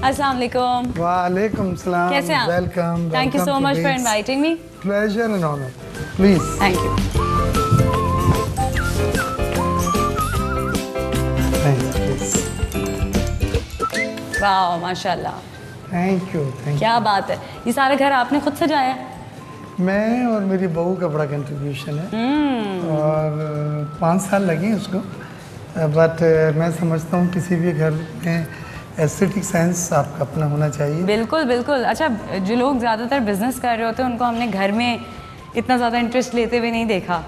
अस्सलाम वालेकुम। वालेकुम सलाम। कैसे हैं आप? Welcome. Thank you so much for inviting me. Pleasure and honour. Please. Thank you. वाह माशाल्लाह। Thank you. क्या बात है, ये सारा घर आपने खुद सजाया है? मैं और मेरी बहू का बड़ा कंट्रीब्यूशन है और 5 साल लगे उसको, बट मैं समझता हूँ किसी भी घर में एस्थेटिक सेंस आपका अपना होना चाहिए। बिल्कुल बिल्कुल। अच्छा, जो लोग ज़्यादातर बिजनेस कर रहे होते हैं उनको हमने घर में इतना ज़्यादा इंटरेस्ट लेते हुए नहीं देखा,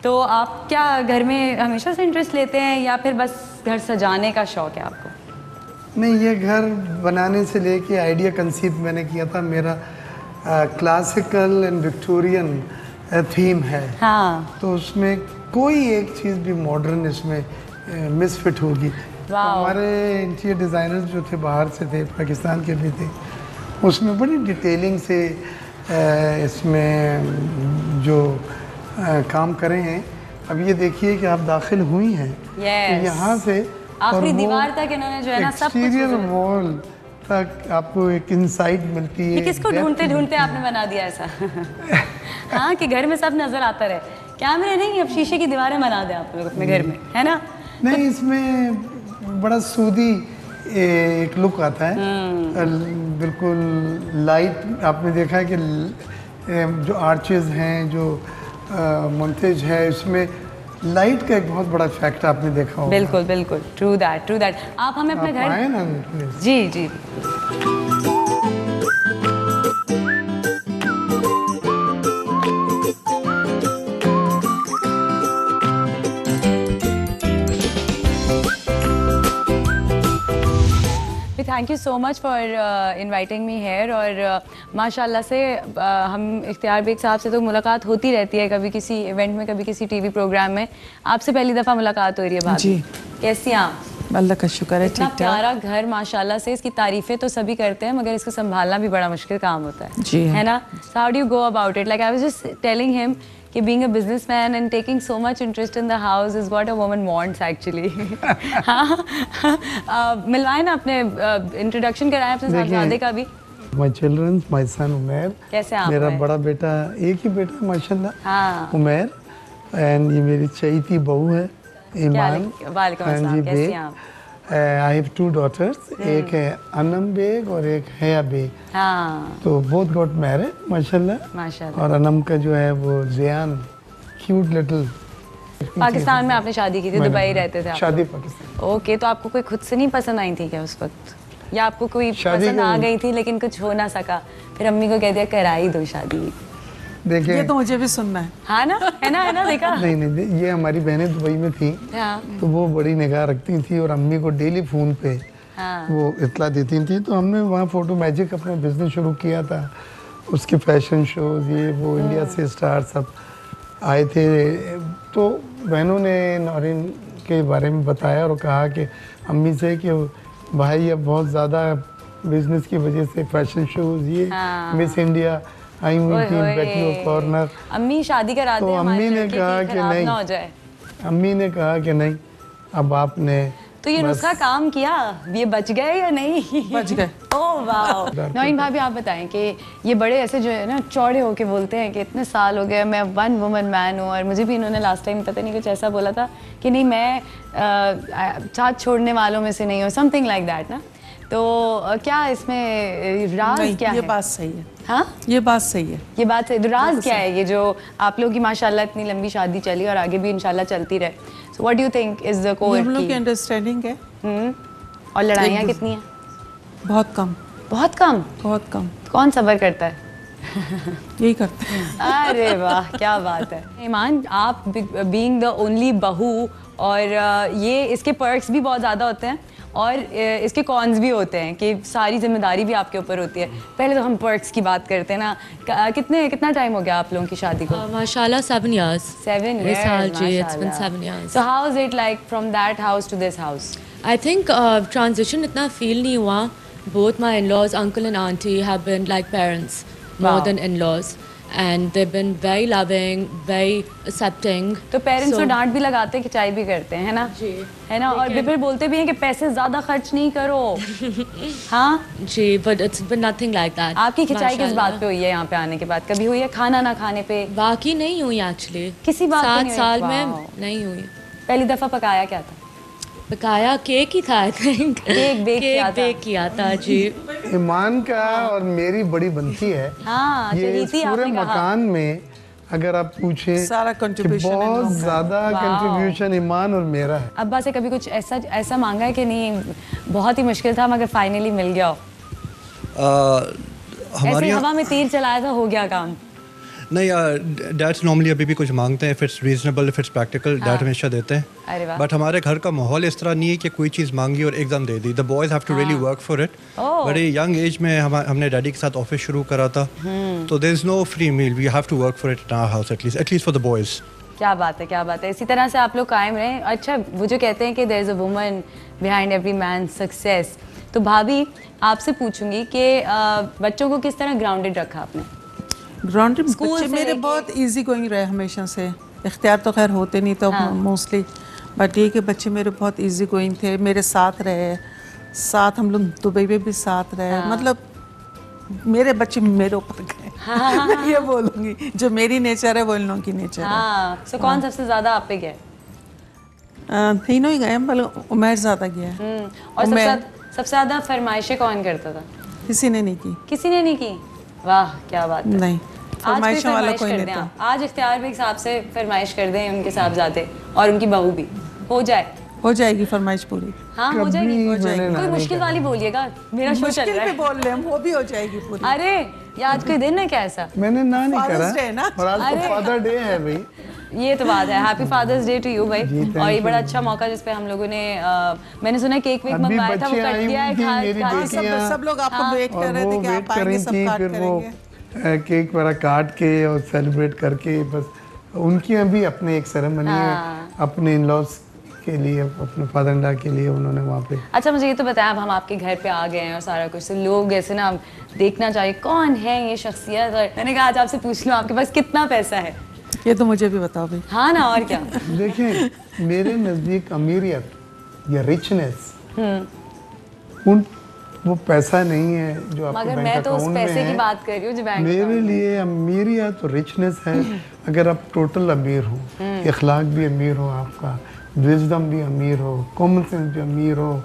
तो आप क्या घर में हमेशा से इंटरेस्ट लेते हैं या फिर बस घर सजाने का शौक़ है आपको? नहीं, ये घर बनाने से लेके आइडिया कंसीव मैंने किया था। मेरा क्लासिकल एंड विक्टोरियन थीम है। हाँ। तो उसमें कोई एक चीज़ भी मॉडर्न इसमें मिसफिट होगी। तो हमारे इंटीरियर डिज़ाइनर्स जो थे बाहर से थे, पाकिस्तान के भी थे, उसमें बड़ी डिटेलिंग से इसमें जो काम करे हैं। अब ये देखिए कि आप दाखिल हुई हैं तो यहाँ से आखिरी दीवार तक इन्होंने जो है ना सब एक्सटीरियर वॉल तक आपको एक इंसाइट मिलती है। ये किसको ढूंढते ढूंढते आपने बना दिया ऐसा? हाँ, कि घर में सब नजर आता रहे। कैमरे नहीं, अब शीशे की दीवारें बना दें आप लोग अपने घर में, है ना? नहीं, इसमें बड़ा सूदी एक लुक आता है। बिल्कुल लाइट। आपने देखा है कि जो आर्चेस हैं, जो मंतेज है, इसमें लाइट का एक बहुत बड़ा इफेक्ट आपने देखा होगा। बिल्कुल बिल्कुल, ट्रू दैट ट्रू दैट। आप हमें अपने घर आए ना? जी जी। Thank you so much for inviting me here. और माशाल्लाह से हम इख्तियार बेग साहब से तो मुलाकात होती रहती है, कभी किसी इवेंट में, कभी किसी टीवी प्रोग्राम में। आपसे पहली दफ़ा मुलाकात हो रही है भाभी जी। कैसी हैं आप? अल्लाह का शुक्र है, ठीक ठाक। प्यारा घर माशाल्लाह से, इसकी तारीफ़ें तो सभी करते हैं मगर इसको संभालना भी बड़ा मुश्किल काम होता है जी, है ना? So how do you go about it? Like I was just telling him कि being a businessman and taking so much interest in the house is what a woman wants actually. मिलवाएं ना अपने, इंट्रोडक्शन कराएं अपने साहबजादे का भी। My children, my son Umair. कैसे आप? मेरा बड़ा बेटा, एक ही बेटा माशाल्लाह, हाँ। उमैर। एंड ये मेरी चहीती बहू है ईमान। वालेकुम अस्सलाम, कैसी हैं आप? I have 2 daughters, एक है अनम बेग और एक हया बेग। हाँ। तो both got married माशाल्लाह। माशाल्लाह। और अनम का जो है वो ज़ियान, क्यूट लिटिल। पाकिस्तान में आपने शादी की थी, दुबई रहते थे आप? शादी पाकिस्तान। ओके, तो आपको कोई खुद से नहीं पसंद आई थी क्या उस वक्त, या आपको कोई पसंद आ गई थी लेकिन कुछ हो ना सका, फिर अम्मी को कह दिया करा ही दो शादी? देखिए, ये तो मुझे भी सुनना है। हाँ ना, है ना देखा? नहीं, ये हमारी बहनें दुबई में थी। हाँ। तो वो बड़ी निगाह रखती थी और अम्मी को डेली फ़ोन पे वो इतला देती थी। तो हमने वहाँ फोटो मैजिक अपना बिजनेस शुरू किया था। उसके फैशन शोज, ये वो इंडिया से स्टार सब आए थे। तो बहनों ने नौरीन के बारे में बताया और कहा कि अम्मी से कि भाई अब बहुत ज़्यादा बिजनेस की वजह से फैशन शोज, ये मिस इंडिया आई हुई थी, बैटल कॉर्नर। अम्मी शादी करा तो अम्मी ने कहा कि नहीं, ना हो जाए। अम्मी ने कहा कि नहीं, अब आपने तो ये नुस्खा काम किया, ये बच गए या नहीं? बच गए। ओह वाह। नौरीन भाभी, आप बताएं कि ये बड़े ऐसे जो है ना चौड़े होके बोलते हैं कि इतने साल हो गए मैं 1 वुमन मैन हूँ, और मुझे भी इन्होंने लास्ट टाइम पता नहीं कुछ ऐसा बोला था कि नहीं मैं साथ छोड़ने वालों में से नहीं हूँ, समथिंग लाइक दैट ना। तो क्या इसमें राज क्या है? ये बात सही है। हाँ, ये बात सही है। ये बात सही। राज क्या है ये जो आप लोगों की माशाल्लाह इतनी लंबी शादी चली और आगे भी इंशाल्लाह चलती रहे? So what do you think is the core? हम लोग की अंडरस्टैंडिंग है। और लड़ाइयाँ कितनी हैं? बहुत कम। बहुत कम? बहुत कम। कौन सब्र करता है? यही करते हैं। अरे वाह, क्या बात है। ईमान, आप बीइंग द ओनली बहू, और ये इसके पर्क्स भी बहुत ज़्यादा होते हैं और इसके कॉन्स भी होते हैं कि सारी जिम्मेदारी भी आपके ऊपर होती है। पहले तो हम पर्क्स की बात करते हैं ना। कितना टाइम हो गया आप लोगों की शादी को? माशाल्लाह 7 years। 7 years। इस साल जी, it's been 7 years। So how is it like from that house to this house? I think transition इतना feel नहीं हुआ। Both my in-laws, uncle and auntie, have been like parents more than in-laws। and they've been very loving, very accepting. तो parents So- तो डांट भी लगाते हैं, खिंचाई भी करते हैं, है ना? जी। है ना? और फिर बोलते भी हैं कि पैसे ज्यादा खर्च नहीं करो। हाँ, जी, but it's been nothing like that. आपकी खिंचाई किस माशाल्लाह। बात पे हुई है यहाँ पे आने के बाद? कभी हुई है खाना ना खाने पे? बाकी नहीं हुई एक्चुअली, किसी बात पे 7 नहीं हुई? साल में Wow. नहीं हुई। पहली दफा पकाया क्या था? पकाया केक ही था, आई थिंक केक बेक किया था। बेक किया था जी। ईमान का और मेरी बड़ी बनती है। हाँ, ये चली थी, पूरे आपने कहा। मकान में अगर आप पूछें सारा कि contribution इन बहुत लोगों का। ज्यादा Wow. कंट्रीब्यूशन ईमान और मेरा है। अब्बा से कभी कुछ ऐसा मांगा है कि नहीं बहुत ही मुश्किल था मगर फाइनली मिल गया हो? हमारे ऐसे यहाँ हवा में तीर चलाया था, हो गया काम। नहीं, डैड्स नॉर्मली अभी भी कुछ मांगते हैं, if it's reasonable, if it's practical, dad हमेशा देते अरे वाह। हैं। बट हमारे घर का माहौल इस तरह नहीं है कि कोई चीज़ मांगी और एकदम दे दी। The boys have to really work for it. बड़े यंग एज में हमने डैडी के साथ ऑफिस शुरू करा था, तो there is no free meal, we have to work for it in our house at least for the boys. क्या बात है, क्या बात है। इसी तरह से आप लोग कायम रहें। अच्छा, वो जो कहते हैं कि there is a woman behind every man success, तो भाभी आपसे पूछूंगी कि बच्चों को किस तरह ग्राउंडेड रखा आपने? ग्राउंडेड स्कूल बच्चे से मेरे लेके- बहुत इजी गोइंग रहे हमेशा से। इख्तियार तो खैर होते नहीं तो मोस्टली, बट ये कि बच्चे मेरे बहुत इजी गोइंग थे, मेरे साथ रहे, साथ हम लोग दुबई में भी साथ रहे। मतलब मेरे बच्चे मेरे ऊपर गए। ये बोलूँगी, जो मेरी नेचर है वो इन लोगों की नेचर है। हाँ, सो कौन सबसे ज्यादा आप पे गया? तीनों ही गए, बल्कि उमर ज़्यादा गया है। और उमर सबसे ज्यादा फरमाइशें कौन करता था? किसी ने नहीं की। किसी ने नहीं की? वाह, क्या बात है। नहीं, आज फरमाइशों वाला कोई कर नहीं दें था। आप। आज इख्तियार बेग साहब से फरमाइश कर दें, उनके साहबजादे और उनकी बहू भी हो जाए। हो जाएगी फरमाइश पूरी। हाँ, हो कभी जाएगी। मैंने ना कोई नहीं मुश्किल कहा। वाली बोलिएगा, मेरा शो चल मुश्किल रहा पे है। बोल रहे हैं, वो भी हो जाएगी पूरी। अरे, ये आज कोई दिन है क्या ऐसा? मैंने ना नहीं Father's करा Day ना? और आज तो अरे। फादर डे है भाई। ये तो बात है। Happy father's day to you भाई। जी, thank और ये you। बड़ा अच्छा मौका जिस पे हम लोगों ने मैंने सुना केक वेक अभी मंगवाया था, वो बच्चे कट आई किया है, हुई थी, खा मेरी खा- बेटियां। सब लोग आपको हाँ। वेट कर और रहे वो थे कि वेट आप कर आएंगे, रही सब थी, काट फिर वो करेंगे। केक वगैरह काट के और सेलिब्रेट करके बस उनकी अभी अपने एक सेरेमनी है हाँ। अपने इन लॉज के लिए, अपने फादर इन लॉ के लिए उन्होंने वहाँ पे। अच्छा, मुझे ये तो बताया, अब हम आपके घर पे आ गए हैं और सारा कुछ, तो लोग ऐसे ना देखना चाहिए कौन है ये शख्सियत, और मैंने कहा आज आपसे पूछ लूँ आपके पास कितना पैसा है। ये तो मुझे भी बताओ भाई। हाँ ना, और क्या। देखिए, मेरे नज़दीक अमीरियत या रिचनेस उन वो पैसा नहीं है जो आपके मगर बैंक मैं तो उस अकाउंट में पैसे की है। बात कर रही हूँ जो बैंक मेरे अकाउंट में। लिए अमीरियत तो रिचनेस है। अगर आप टोटल अमीर हो, इखलाक भी अमीर हो, आपका विजडम भी अमीर हो, कॉमन सेंस भी अमीर हो,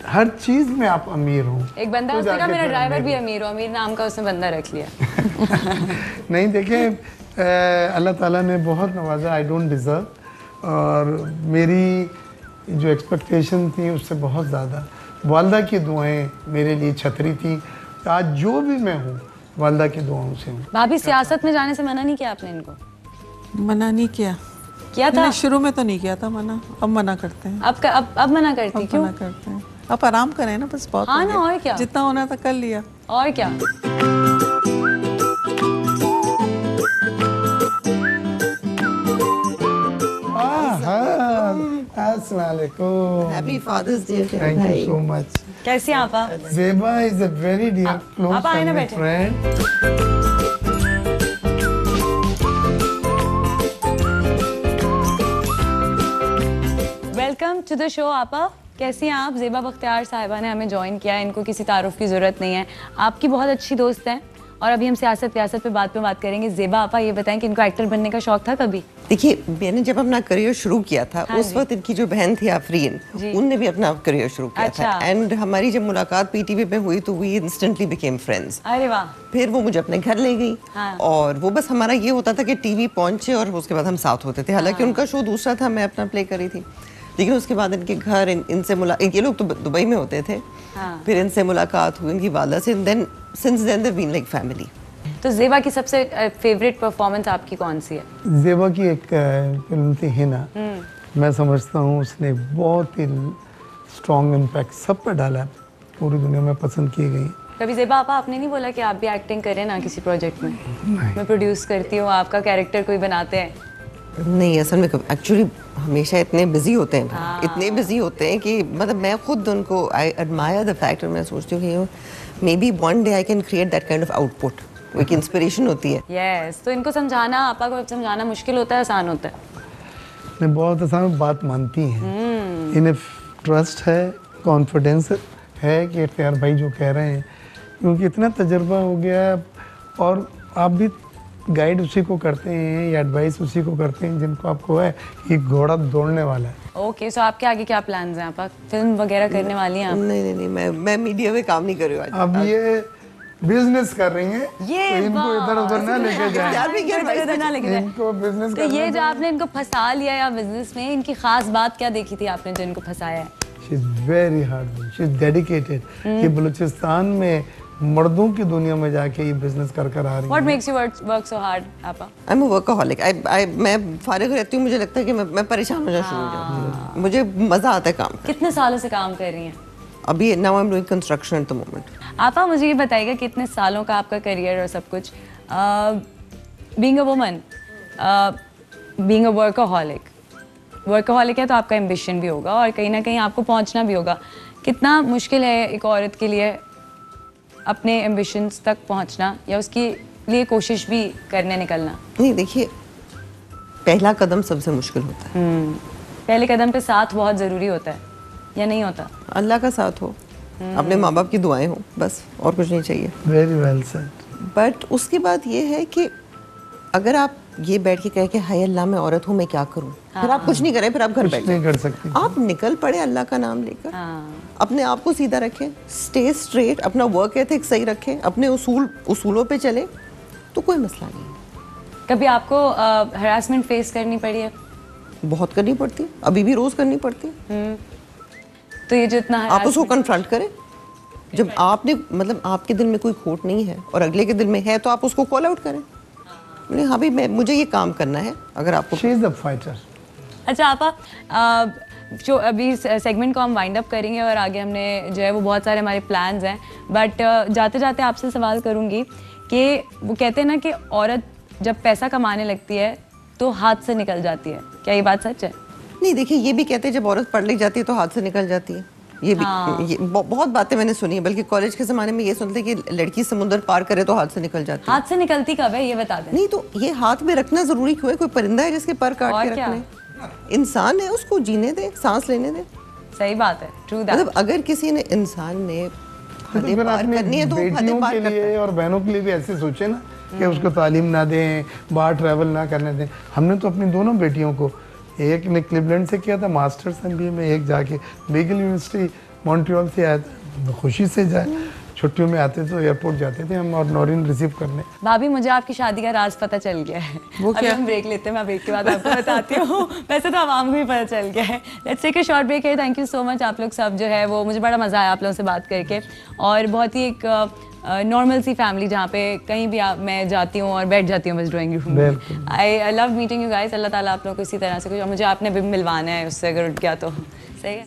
हर चीज़ में आप अमीर हो। एक बंदा तो उसने कहा जाके मेरा फिर ड्राइवर अमीर भी हो। अमीर हो, अमीर नाम का उसने बंदा रख लिया। नहीं, देखिए, अल्लाह ताला ने बहुत नवाजा, आई डोंट डिज़र्व, और मेरी जो एक्सपेक्टेशन थी उससे बहुत ज़्यादा। वालदा की दुआएं मेरे लिए छतरी थी। आज जो भी मैं हूँ वालदा की दुआओं से हूँ। भाभी, सियासत में जाने से मना नहीं किया आपने इनको? मना नहीं किया था मैंने, शुरू में तो नहीं किया था मना, अब मना करते हैं। अब मना करती अब क्यों? मना करते हैं, अब आराम करें ना, बस बहुत हाँ हो ना, गया। और क्या? जितना होना था कर लिया। और क्या। अस्सलामुअलैकुम। Happy Father's Day to Thank you everybody. so much. कैसी हैं आपा? Zeba is a very dear close आप आए ना family बैठे। friend. Welcome to the show आपा। कैसी हैं आप? ज़ेबा बख्तियार साहिबा ने हमें ज्वाइन किया है, इनको किसी तारुफ की ज़रूरत नहीं है। आपकी बहुत अच्छी दोस्त हैं और अभी हम सियासत पे बात करेंगे। ज़ेबा आपा, ये बताएं कि इनको एक्टर बनने का शौक था कभी? देखिए, मैंने जब अपना करियर शुरू किया था, हाँ उस जी। वक्त इनकी जो बहन थी आफरीन, जी। उनने भी अपना करियर शुरू किया अच्छा। था। एंड हमारी जब मुलाकात पीटीवी पे हुई तो वी इंस्टेंटली बिकेम फ्रेंड्स। अरे वाह। फिर वो मुझे अपने घर ले गई। हाँ। और वो बस हमारा ये होता था कि टीवी पहुंचे और उसके बाद हम साथ होते थे। हालांकि हाँ। उनका शो दूसरा था, मैं अपना प्ले करी थी। लेकिन उसके बाद इनके घर इनसे ये लोग तो दुबई में होते थे। हाँ। फिर इनसे मुलाकात हुई इनकी वाला से, then since then they been like family. तो ज़ेबा की सबसे फेवरेट परफॉर्मेंस आपकी कौन सी है? जेबा की एक फिल्म थी हिना। मैं समझता हूँ उसने बहुत ही स्ट्रॉन्ग इम्पैक्ट सब पर डाला है, पूरी दुनिया में पसंद की गई। कभी ज़ेबा आपा आपने नहीं बोला कि आप भी एक्टिंग करें ना किसी प्रोजेक्ट में? मैं प्रोड्यूस करती हूँ, आपका कैरेक्टर कोई बनाते हैं? नहीं, असल में एक्चुअली हमेशा इतने बिजी होते हैं, इतने बिजी होते हैं कि मतलब मैं खुद उनको आई एडमायर द फैक्ट, और मैं सोचती हूँ कि may be one day I can create that kind of output. वो एक इंस्पिरेशन होती है। यस, तो इनको समझाना, आपा को समझाना मुश्किल होता है, आसान होता है? नहीं, बहुत आसान, बात मानती हैं। इन्हें ट्रस्ट है, कॉन्फिडेंस है कि इख्तियार भाई जो कह रहे हैं, क्योंकि इतना तजर्बा हो गया है और आप भी गाइड उसी को करते हैं या एडवाइस उसी को करते हैं जिनको आपको है कि घोड़ा दौड़ने वाला है। ओके, सो आपके आगे क्या प्लान्स हैं? आप फिल्म वगैरह करने वाली हैं आप? नहीं, मैं मीडिया में काम नहीं कर रही हूँ आज। अब ये बिजनेस कर रही हैं, ये तो इनको इधर उधर ना लेके जाएं। इनको बिजनेस तो ये जो आपने इनको फंसा लिया या बिजनेस में, इनकी खास बात क्या देखी थी आपने जो इनको फंसाया है? She is very hard, she is dedicated. ये बलूचिस्तान में मर्दों की दुनिया में जाके ये बिजनेस कर आ रही है। What makes you work so hard, आपा? I'm a workaholic. मैं फारिग रहती हूँ, मुझे लगता है कि मैं परेशान हो जाना शुरू हो जाती हूँ। मुझे मज़ा आता है काम करने। कितने सालों से काम कर रही हैं? अभी now I'm doing construction at the moment. आपा मुझे ये बताइएगा कितने सालों का आपका करियर और सब कुछ, being a woman, being a workaholic है तो आपका एम्बिशन भी होगा और कहीं ना कहीं आपको पहुंचना भी होगा। कितना मुश्किल है एक औरत के लिए अपने एम्बिशंस तक पहुंचना या उसके लिए कोशिश भी करने निकलना? नहीं, देखिए, पहला कदम सबसे मुश्किल होता है। पहले कदम पे साथ बहुत ज़रूरी होता है या नहीं होता? अल्लाह का साथ हो, अपने माँ बाप की दुआएं हो, बस और कुछ नहीं चाहिए। Very well said. बट उसके बाद ये है कि अगर आप ये बैठ के कह के हाय अल्लाह मैं औरत हूँ, मैं क्या करूँ, फिर आप कुछ नहीं करें, फिर आप घर बैठ नहीं कर सकती। आप निकल पड़े अल्लाह का नाम लेकर, अपने आप को सीधा रखें, स्टे स्ट्रेट, अपना वर्क एथिक सही रखें, अपने उसूलों पे चले, तो कोई मसला नहीं है। कभी आपको हरासमेंट फेस करनी पड़ी है? बहुत करनी पड़ती है, अभी भी रोज करनी पड़ती है। तो ये जो इतना आप उसको कन्फ्रंट करें। जब आपने मतलब आपके दिल में कोई खोट नहीं है और अगले के दिल में है, तो आप उसको कॉल आउट करें। हाँ भाई, मुझे ये काम करना है। अगर आपको शी इज द फाइटर। अच्छा आपा, जो अभी सेगमेंट को हम वाइंड अप करेंगे और आगे हमने जो है वो बहुत सारे हमारे प्लान्स हैं, बट जाते जाते आपसे सवाल करूँगी कि वो कहते हैं ना कि औरत जब पैसा कमाने लगती है तो हाथ से निकल जाती है, क्या ये बात सच है? नहीं, देखिए, ये भी कहते हैं जब औरत पढ़ लिख जाती है तो हाथ से निकल जाती है। ये भी ये बहुत बातें मैंने सुनी है, बल्कि कॉलेज के ज़माने में ये सुनते कि लड़की समुद्र पार करे तो हाथ से निकल जाती है। हाथ से निकलती कब है ये बता दें। नहीं, तो ये हाथ में रखना जरूरी क्यों है? कोई परिंदा है जिसके पर काट के रखने? इंसान है, उसको जीने दे, सांस लेने दे। सही बात है, ट्रू दैट। मतलब अगर किसी ने इंसान ने हदें पार करनी है तो बेटियों के लिए और बहनों के लिए भी ऐसे सोचे ना कि उसको तालीम ना दें, बाहर ट्रैवल ना करने दें। हमने तो अपनी दोनों बेटियों को, एक ने क्लिवलैंड से किया था मास्टर्स MBA में, एक जाके मेगिल यूनिवर्सिटी मॉन्ट्रियल से आया था। खुशी से जाए, छुट्टियों में आते तो एयरपोर्ट जाते थे हम और नौरीन रिसीव करने। भाभी, मुझे आपकी शादी का राज पता चल गया है। वो क्या? हम ब्रेक लेते हैं, मैं ब्रेक के बाद आपको बताती हूँ। वैसे तो आवाम को भी पता चल गया है। Let's take a short break है। थैंक यू सो मच आप लोग सब, जो है वो मुझे बड़ा मज़ा आया आप लोगों से बात करके, और बहुत ही एक नॉर्मल सी फैमिली जहाँ पे कहीं भी मैं जाती हूँ और बैठ जाती हूँ बस ड्राइंग रूम में। I love meeting you guys. अल्लाह ताला आप लोगों को इसी तरह से कुछ, और मुझे आपने भी मिलवाना है उससे अगर उठ गया तो। सही है।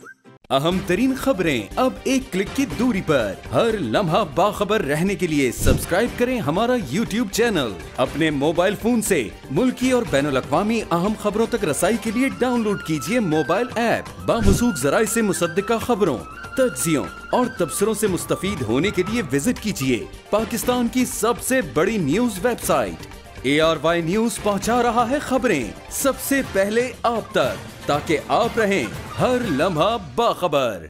अहम तरीन खबरें अब एक क्लिक की दूरी पर। हर लम्हा बाखबर रहने के लिए सब्सक्राइब करें हमारा YouTube चैनल। अपने मोबाइल फोन से मुल्की और बैनुल-अक़वामी अहम खबरों तक रसाई के लिए डाउनलोड कीजिए मोबाइल ऐप। बामसूख ज़राए से मुसद्दिका खबरों, तज्ज़ियों और तबसरों से मुस्तफीद होने के लिए विजिट कीजिए पाकिस्तान की सबसे बड़ी न्यूज वेबसाइट। ARY न्यूज पहुंचा रहा है खबरें सबसे पहले आप तक, ताकि आप रहें हर लम्हा बाखबर।